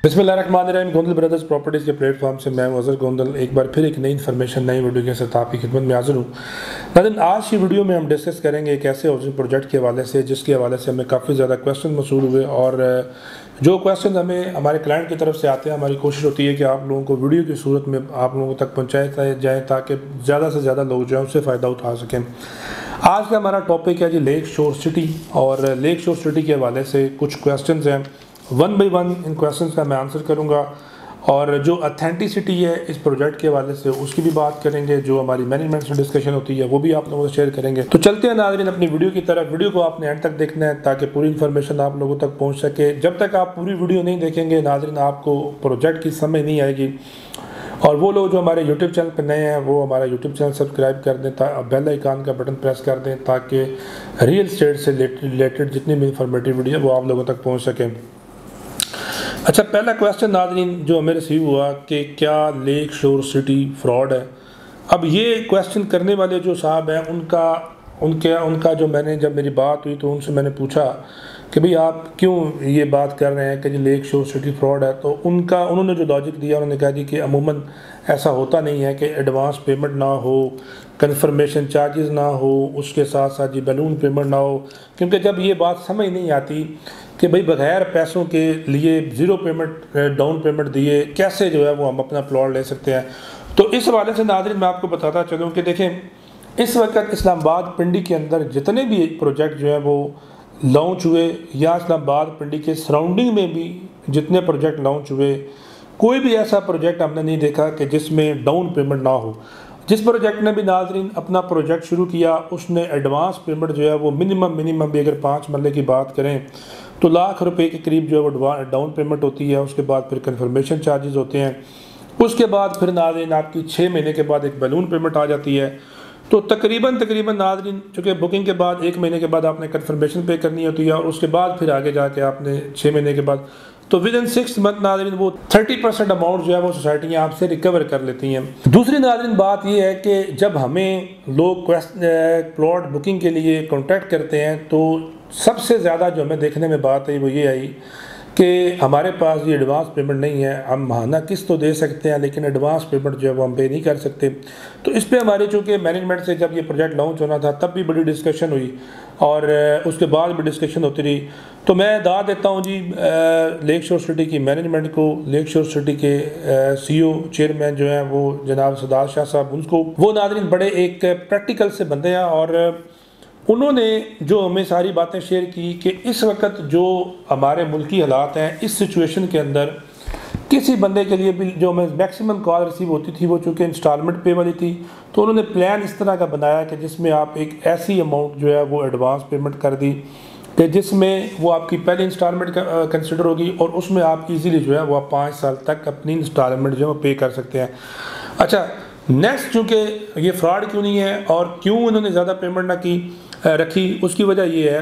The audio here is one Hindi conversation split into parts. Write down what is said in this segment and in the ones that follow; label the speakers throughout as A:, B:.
A: बिस्मिल्लाहिर्रहमानिर्रहीम। गोंदल ब्रदर्स प्रॉपर्टीज़ के प्लेटफॉर्म से मैं अज़हर गोंदल एक बार फिर एक नई इन्फॉर्मेशन नई वीडियो के साथ आपकी खिदमत में हाजिर हूँ। नाज़रीन, आज की वीडियो में हम डिस्कस करेंगे एक ऐसे हाउसिंग प्रोजेक्ट के हवाले से जिसके हवाले से हमें काफ़ी ज़्यादा क्वेश्चन मसूल हुए और जो क्वेश्चन हमें हमारे क्लाइंट की तरफ से आते हैं, हमारी कोशिश होती है कि आप लोगों को वीडियो की सूरत में आप लोगों तक पहुँचाया जाए ताकि ज़्यादा से ज़्यादा लोग जो हैं उससे फ़ायदा उठा सकें। आज का हमारा टॉपिक है जी लेक शोर सिटी, और लेक शोर सिटी के हवाले से कुछ क्वेश्चंस हैं। One by one in questions का मैं आंसर करूंगा और जो अथेंटिसिटी है इस प्रोजेक्ट के हवाले से उसकी भी बात करेंगे। जो हमारी मैनेजमेंट से डिस्कशन होती है वो भी आप लोगों से शेयर करेंगे। तो चलते हैं नाज़रीन अपनी वीडियो की तरफ। वीडियो को आपने एंड तक देखना है ताकि पूरी इन्फॉर्मेशन आप लोगों तक पहुंच सके। जब तक आप पूरी वीडियो नहीं देखेंगे नाज़रीन, आपको प्रोजेक्ट की समझ नहीं आएगी। और वो लोग जो हमारे YouTube चैनल पर नए हैं वो हमारा YouTube चैनल सब्सक्राइब कर दें, बेल आइकन का बटन प्रेस कर दें ताकि रियल एस्टेट से रिलेटेड जितनी भी इंफॉर्मेटिव वीडियो है वो आप लोगों तक पहुँच सकें। अच्छा, पहला क्वेश्चन नाज़रीन जो हमें रिसीव हुआ कि क्या लेक शोर सिटी फ्रॉड है। अब ये क्वेश्चन करने वाले जो साहब हैं उनका जो मैंने जब मेरी बात हुई तो उनसे मैंने पूछा कि भाई आप क्यों ये बात कर रहे हैं कि जी लेक शोर सिटी फ्रॉड है। तो उन्होंने जो लॉजिक दिया, उन्होंने कहा जी कि अमूमन ऐसा होता नहीं है कि एडवांस पेमेंट ना हो, कन्फर्मेशन चार्जेस ना हो, उसके साथ साथ जी बैलून पेमेंट ना हो। क्योंकि जब ये बात समझ नहीं आती कि भाई बगैर पैसों के लिए ज़ीरो पेमेंट डाउन पेमेंट दिए कैसे जो है वो हम अपना प्लॉट ले सकते हैं। तो इस हवाले से नाज़रीन मैं आपको बताता चलूँ कि देखें, इस वक्त इस्लामाबाद पिंडी के अंदर जितने भी प्रोजेक्ट जो है वो लॉन्च हुए या इस्लामाबाद पिंडी के सराउंडिंग में भी जितने प्रोजेक्ट लॉन्च हुए, कोई भी ऐसा प्रोजेक्ट हमने नहीं देखा कि जिसमें डाउन पेमेंट ना हो। जिस प्रोजेक्ट ने भी नाज़रीन अपना प्रोजेक्ट शुरू किया उसने एडवांस पेमेंट जो है वो मिनिमम भी अगर 5 मरले की बात करें तो लाख रुपए के करीब जो है वो डाउन पेमेंट होती है। उसके बाद फिर कन्फर्मेशन चार्जेस होते हैं। उसके बाद फिर नाज़रीन आपकी 6 महीने के बाद एक बैलून पेमेंट आ जाती है। तो तकरीबन नाज़रीन चूँकि बुकिंग के बाद 1 महीने के बाद आपने कन्फर्मेशन पे करनी होती है और उसके बाद फिर आगे जाके आपने 6 महीने के बाद तो विद इन 6 मंथ नाज़रीन वो 30% अमाउंट जो है वो सोसाइटियाँ आपसे रिकवर कर लेती हैं। दूसरी नाज़रीन बात ये है कि जब हमें लोग प्लॉट बुकिंग के लिए कॉन्टैक्ट करते हैं तो सबसे ज़्यादा जो हमें देखने में बात आई वो ये आई कि हमारे पास ये एडवांस पेमेंट नहीं है, हम माहाना किस्त तो दे सकते हैं लेकिन एडवांस पेमेंट जो है वो हम पे नहीं कर सकते। तो इस पे हमारे चूँकि मैनेजमेंट से जब ये प्रोजेक्ट लॉन्च होना था तब भी बड़ी डिस्कशन हुई और उसके बाद भी डिस्कशन होती रही। तो मैं दाद देता हूँ जी लेक शोर सिटी की मैनेजमेंट को, लेक शोर सिटी के CEO चेयरमैन जो हैं वो जनाब सदात शाह साहब, उनको वो नाज़रीन बड़े एक प्रैक्टिकल से बंदे हैं और उन्होंने जो हमें सारी बातें शेयर की कि इस वक्त जो हमारे मुल्की हालात हैं इस सिचुएशन के अंदर किसी बंदे के लिए भी जो हमें मैक्सिमम कॉल रिसीव होती थी वो चूँकि इंस्टॉलमेंट पे वाली थी, तो उन्होंने प्लान इस तरह का बनाया कि जिसमें आप एक ऐसी अमाउंट जो है वो एडवांस पेमेंट कर दी कि जिसमें वो आपकी पहली इंस्टॉलमेंट कंसिडर होगी और उसमें आप इजीली जो है वो आप 5 साल तक अपनी इंस्टॉलमेंट जो है वो पे कर सकते हैं। अच्छा, नेक्स्ट चूँकि ये फ्रॉड क्यों नहीं है और क्यों उन्होंने ज़्यादा पेमेंट ना की रखी, उसकी वजह ये है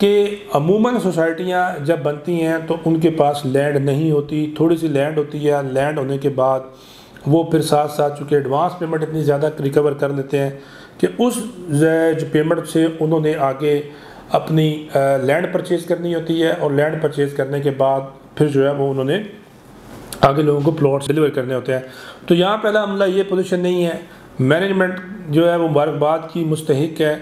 A: कि अमूमन सोसाइटियाँ जब बनती हैं तो उनके पास लैंड नहीं होती, थोड़ी सी लैंड होती है। लैंड होने के बाद वो फिर साथ साथ चूँकि एडवांस पेमेंट इतनी ज़्यादा रिकवर कर लेते हैं कि उस जो पेमेंट से उन्होंने आगे अपनी लैंड परचेज़ करनी होती है और लैंड परचेज़ करने के बाद फिर जो है वो उन्होंने आगे लोगों को प्लॉट्स डिलीवर करने होते हैं। तो यहाँ पहला हमला ये पोजीशन नहीं है। मैनेजमेंट जो है वो मुबारकबाद की मुस्तहिक है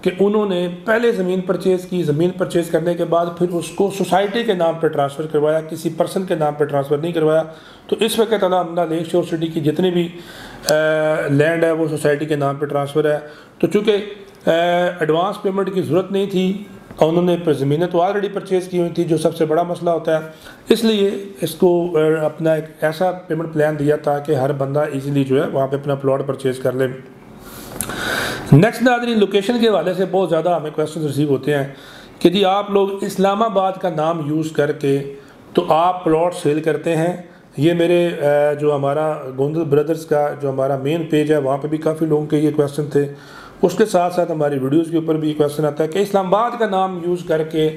A: कि उन्होंने पहले ज़मीन परचेज़ की, ज़मीन परचेज़ करने के बाद फिर उसको सोसाइटी के नाम पर ट्रांसफ़र करवाया, किसी पर्सन के नाम पर ट्रांसफ़र नहीं करवाया। तो इस वक्त अलहम्दुलिल्लाह लेक शोर सिटी की जितनी भी लैंड है वो सोसाइटी के नाम पर ट्रांसफ़र है। तो चूँकि एडवांस पेमेंट की ज़रूरत नहीं थी और उन्होंने ज़मीनें तो ऑलरेडी परचेज़ की हुई थी जो सबसे बड़ा मसला होता है, इसलिए इसको अपना एक ऐसा पेमेंट प्लान दिया था कि हर बंदा ईज़िली जो है वहाँ पर अपना प्लॉट परचेज़ कर ले। नेक्स्ट नाज़रीन लोकेशन के हवाले से बहुत ज़्यादा हमें क्वेश्चन रिसीव होते हैं कि जी आप लोग इस्लामाबाद का नाम यूज़ करके तो आप प्लॉट सेल करते हैं। ये मेरे जो हमारा गोंदल ब्रदर्स का जो हमारा मेन पेज है वहाँ पे भी काफ़ी लोगों के ये क्वेश्चन थे। उसके साथ साथ हमारी वीडियोस के ऊपर भी ये क्वेश्चन आता है कि इस्लामाबाद का नाम यूज़ करके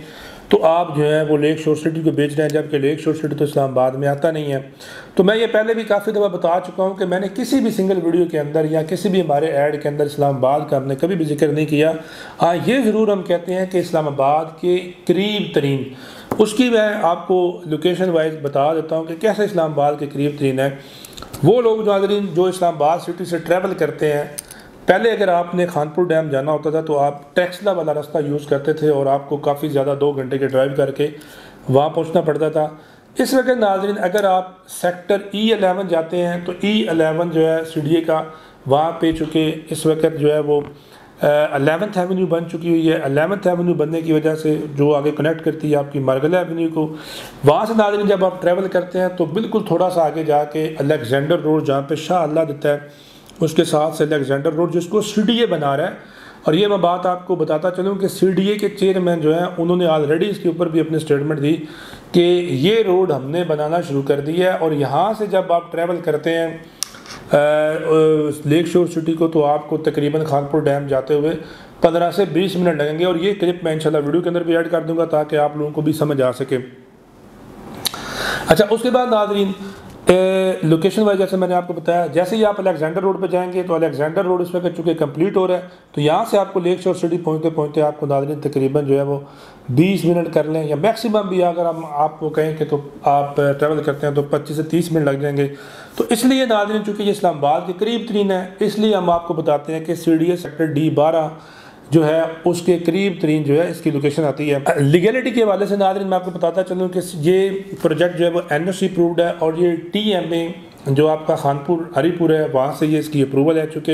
A: तो आप जो है वो लेक शोर सिटी को बेच रहे हैं, जबकि लेक शोर सिटी तो इस्लामाबाद में आता नहीं है। तो मैं ये पहले भी काफ़ी दफ़ा बता चुका हूँ कि मैंने किसी भी सिंगल वीडियो के अंदर या किसी भी हमारे ऐड के अंदर इस्लामाबाद का हमने कभी भी जिक्र नहीं किया। हाँ, ये ज़रूर हम कहते हैं कि इस्लामाबाद के करीब तरीन उसकी मैं आपको लोकेशन वाइज बता देता हूँ कि कैसे इस्लामाबाद के करीब तरीन है। वो लोग नाज़रीन जो इस्लामाबाद सिटी से ट्रैवल करते हैं, पहले अगर आपने खानपुर डैम जाना होता था तो आप टेक्सला वाला रास्ता यूज़ करते थे और आपको काफ़ी ज़्यादा 2 घंटे के ड्राइव करके वहाँ पहुँचना पड़ता था। इस वक्त नाज़रीन अगर आप सेक्टर E11 जाते हैं तो E11 जो है सीडीए का, वहाँ पे चूँकि इस वक्त जो है वो 11th एवेन्यू बन चुकी हुई है। 11th एवेन्यू बनने की वजह से जो आगे कनेक्ट करती है आपकी मार्गला एवेन्यू को, वहाँ से नाज़रीन जब आप ट्रैवल करते हैं तो बिल्कुल थोड़ा सा आगे जाके अलेक्जेंडर रोड जहाँ पे शाह अल्लाह देता है, उसके साथ से अलेक्जेंडर रोड जिसको सीडीए बना रहा है। और ये मैं बात आपको बताता चलूँ कि सीडीए के चेयरमैन जो हैं उन्होंने ऑलरेडी इसके ऊपर भी अपनी स्टेटमेंट दी कि ये रोड हमने बनाना शुरू कर दी है। और यहाँ से जब आप ट्रैवल करते हैं लेक शोर सिटी को तो आपको तकरीबन खानपुर डैम जाते हुए 15 से 20 मिनट लगेंगे। और ये क्लिप मैं इंशाल्लाह वीडियो के अंदर भी ऐड कर दूंगा ताकि आप लोगों को भी समझ आ सके। अच्छा, उसके बाद नाज़रीन लोकेशन वाइज जैसे मैंने आपको बताया, जैसे ही आप अलेक्जेंडर रोड पे जाएंगे तो अलेक्जेंडर रोड इस वक्त चूँकि कंप्लीट हो रहा है तो यहाँ से आपको लेक शोर सिटी पहुँचते पहुँचते आपको नाज़रीन तकरीबन जो है वो 20 मिनट कर लें, या मैक्सिमम भी अगर हम आपको कहें कि तो आप ट्रैवल करते हैं तो 25 से 30 मिनट लग जाएंगे। तो इसलिए नाज़रीन चूँकि ये इस्लामाबाद के करीब तरीन है, इसलिए हम आपको बताते हैं कि सीडीए सेक्टर D12 जो है उसके करीब तरीन जो है इसकी लोकेशन आती है। लीगलिटी के हवाले से नाज़रीन मैं आपको बताता चलूँ कि ये प्रोजेक्ट जो है वो NOC अप्रूव्ड है और ये TMA जो आपका खानपुर हरीपुर है वहाँ से ये इसकी अप्रूवल है, चूँकि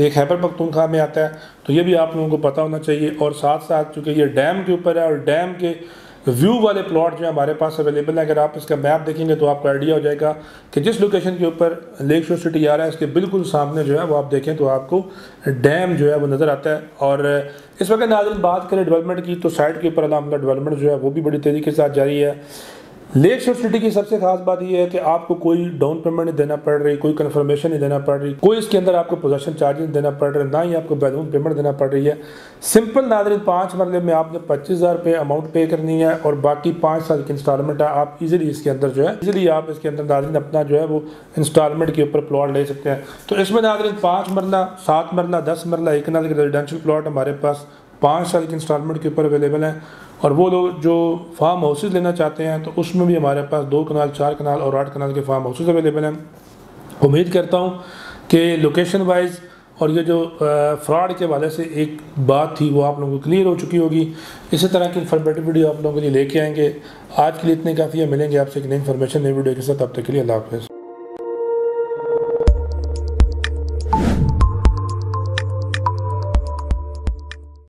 A: एक खैबर पख्तूनख्वा में आता है तो ये भी आप लोगों को पता होना चाहिए। और साथ साथ चूँकि ये डैम के ऊपर है और डैम के व्यू वाले प्लॉट जो है हमारे पास अवेलेबल है। अगर आप इसका मैप देखेंगे तो आपको आइडिया हो जाएगा कि जिस लोकेशन के ऊपर लेक शोर सिटी आ रहा है इसके बिल्कुल सामने जो है वो आप देखें तो आपको डैम जो है वो नज़र आता है। और इस वक्त नाज़रीन बात करें डेवलपमेंट की तो साइड के ऊपर अलहमदुलिल्लाह डेवलपमेंट जो है वो भी बड़ी तेज़ी के साथ जारी है। लेक शोर सिटी की सबसे खास बात यह है कि आपको कोई डाउन पेमेंट नहीं देना पड़ रही, कोई कन्फर्मेशन नहीं देना पड़ रही, कोई इसके अंदर आपको पोजेशन चार्जेस नहीं देना पड़ रहा, ना ही आपको बैलून पेमेंट देना पड़ रही है। सिंपल नाज़रीन 5 मरले में आपने 25,000 रुपये अमाउंट पे करनी है और बाकी 5 साल की इंस्टॉलमेंट है। आप इजीली इसके अंदर जो है आप इसके अंदर नाज़रीन अपना जो है वो इंस्टॉलमेंट के ऊपर प्लॉट ले सकते हैं। तो इसमें नाज़रीन 5 मरला, 7 मरला, 10 मरला, एक नाज़रीन रेजिडेंशियल प्लॉट हमारे पास 5 साल की इंस्टॉलमेंट के ऊपर अवेलेबल है। और वो लोग जो फार्म हाउसेज लेना चाहते हैं तो उसमें भी हमारे पास 2 कनाल, 4 कनाल और 8 कनाल के फार्म हाउसेज अवेलेबल हैं। उम्मीद करता हूँ कि लोकेशन वाइज और ये जो फ्रॉड के हवाले से एक बात थी वो आप लोगों को क्लियर हो चुकी होगी। इसी तरह की इन्फॉर्मेटिव वीडियो आप लोगों के लिए लेके आएंगे। आज के लिए इतने काफ़ी है, मिलेंगे आपसे एक नई इन्फॉर्मेशन नई वीडियो के साथ। अब तक के लिए अल्लाह हाफ़िज़।